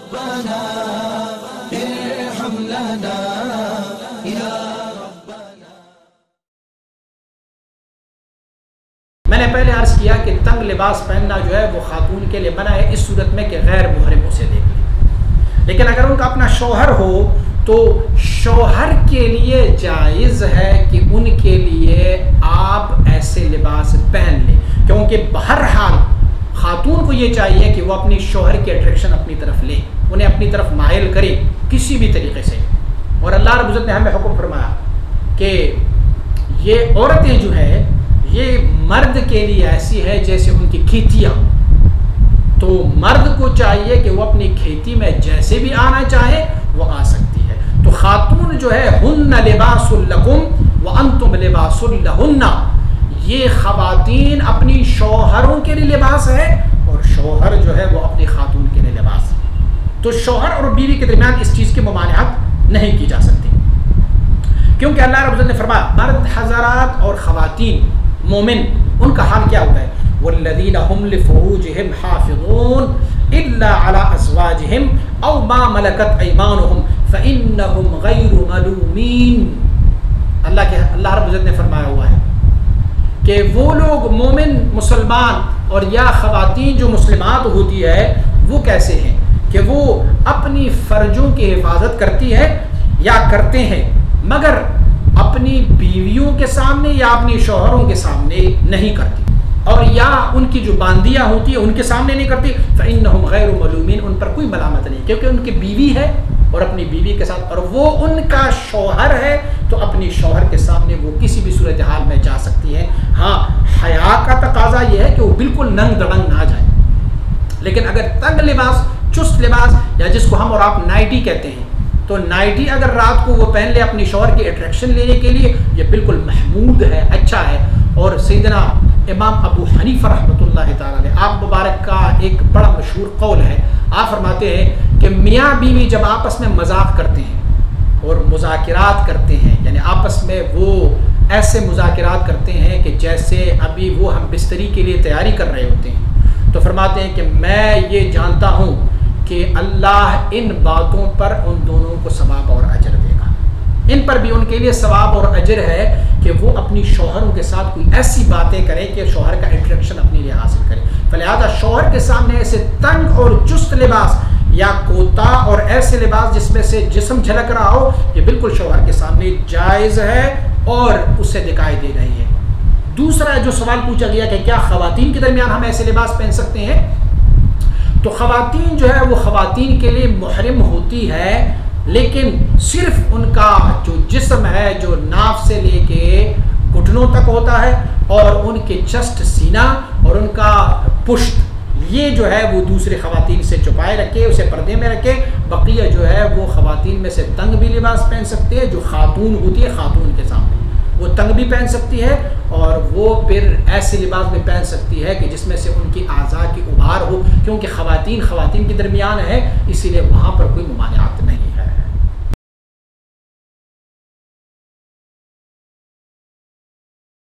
रब्बना इरहम लना या रब्बना। मैंने पहले अर्ज किया कि तंग लिबास पहनना जो है वो खातून के लिए मना है इस सूरत में कि गैर मुहर्रिम उसे देख ले। लेकिन अगर उनका अपना शौहर हो तो शौहर के लिए जायज़ है कि उनके लिए आप ऐसे लिबास पहन लें, क्योंकि बहरहाल खातून को ये चाहिए कि वो अपनी शौहर की अट्रैक्शन अपनी तरफ ले, उन्हें अपनी तरफ मायल करे किसी भी तरीके से। और अल्लाह रब्बुल इज़्ज़त ने हमें हुक्म फरमाया कि ये औरतें जो है ये मर्द के लिए ऐसी है जैसे उनकी खेतियाँ। तो मर्द को चाहिए कि वो अपनी खेती में जैसे भी आना चाहे वो आ सकती है। तो खातून जो है हुन्ना लिबासुल लकुम व अंतुम लिबासुल लहुन्ना, ये खवातीन अपनी शौहरों के लिए लिबास है और शौहर जो है वो अपनी खातून के लिए लिबास है। तो शौहर और बीवी के दरमियान इस चीज़ की मुमानिअत नहीं की जा सकती, क्योंकि अल्लाह रब्बुल इज़्ज़त ने फरमाया मर्द हज़रात और खवातीन मोमिन उनका हाल क्या होता है, वल्लज़ीना हुम लिफ़ुरूजिहिम हाफ़िज़ून इल्ला अला अज़वाजिहिम औ मा मलकत अयमानुहुम फ़इन्नहुम गैरु मलूमीन। अल्लाह रब्बुल इज़्ज़त ने फरमाया हुआ है कि वो लोग मोमिन मुसलमान और या ख़वातीन जो मुस्लिमात होती है वो कैसे हैं कि वो अपनी फ़र्जों की हिफाजत करती है या करते हैं, मगर अपनी बीवियों के सामने या अपने शौहरों के सामने नहीं करती, और या उनकी जो बांदियाँ होती है उनके सामने नहीं करती। फ़इन्नहुम गैरु मलूमीन, उन पर कोई मलामत नहीं, क्योंकि उनकी बीवी है और अपनी बीवी के साथ, और वो उनका शौहर है तो अपनी शौहर के सामने वो किसी भी सूरत हाल में जा सकती है। हाँ, हया का तकाजा ये है कि वो बिल्कुल नंग दड़ंग ना जाए। लेकिन अगर तंग लिबास, चुस्त लिबास, या जिसको हम और आप नाइटी कहते हैं, तो नाइटी अगर रात को वो पहन ले अपनी शौहर की अट्रैक्शन लेने के लिए, ये बिल्कुल महमूद है, अच्छा है। और सैयदना इमाम अबू हनीफा रहमतुल्लाह ताला अलैह, आप मुबारक का एक बड़ा मशहूर कौल है, आप फरमाते हैं कि मियाँ बीवी जब आपस में मजाक करते हैं और मुज़ाकिरात करते हैं, यानी आपस में वो ऐसे मुज़ाकिरात करते हैं कि जैसे अभी वो हम बिस्तरी के लिए तैयारी कर रहे होते हैं, तो फरमाते हैं कि मैं ये जानता हूँ कि अल्लाह इन बातों पर उन दोनों को सवाब और अजर देगा। इन पर भी उनके लिए सवाब और अजर है कि वो अपनी शौहरों के साथ कोई ऐसी बातें करें कि शौहर का अट्रैक्शन अपने लिए हासिल करें। लिहाजा शौहर के सामने ऐसे तंग और चुस्त लिबास या कोता और ऐसे लिबास जिसमें से जिस्म झलक रहा हो, ये बिल्कुल शौहर के सामने जायज़ है और उससे दिखाई दे रही है। दूसरा जो सवाल पूछा गया कि क्या ख़वातीन के दरमियान हम ऐसे लिबास पहन सकते हैं, तो ख़वातीन जो है वो ख़वातीन के लिए मुहर्रिम होती है, लेकिन सिर्फ उनका जो जिस्म है जो नाफ से लेके घुटनों तक होता है और उनके चस्ट, सीना और उनका पुश्त, ये जो है वो दूसरे ख़वातीन से छुपाए रखे, उसे पर्दे में रखे। बकिया जो है वो ख़वातीन में से तंग भी लिबास पहन सकते हैं, जो खातून होती है खातून के सामने वो तंग भी पहन सकती है, और वो फिर ऐसे लिबास भी पहन सकती है कि जिसमें से उनकी आज़ा की उभार हो, क्योंकि ख़वातीन के दरमियान है, इसीलिए वहाँ पर कोई मुमानिअत नहीं है।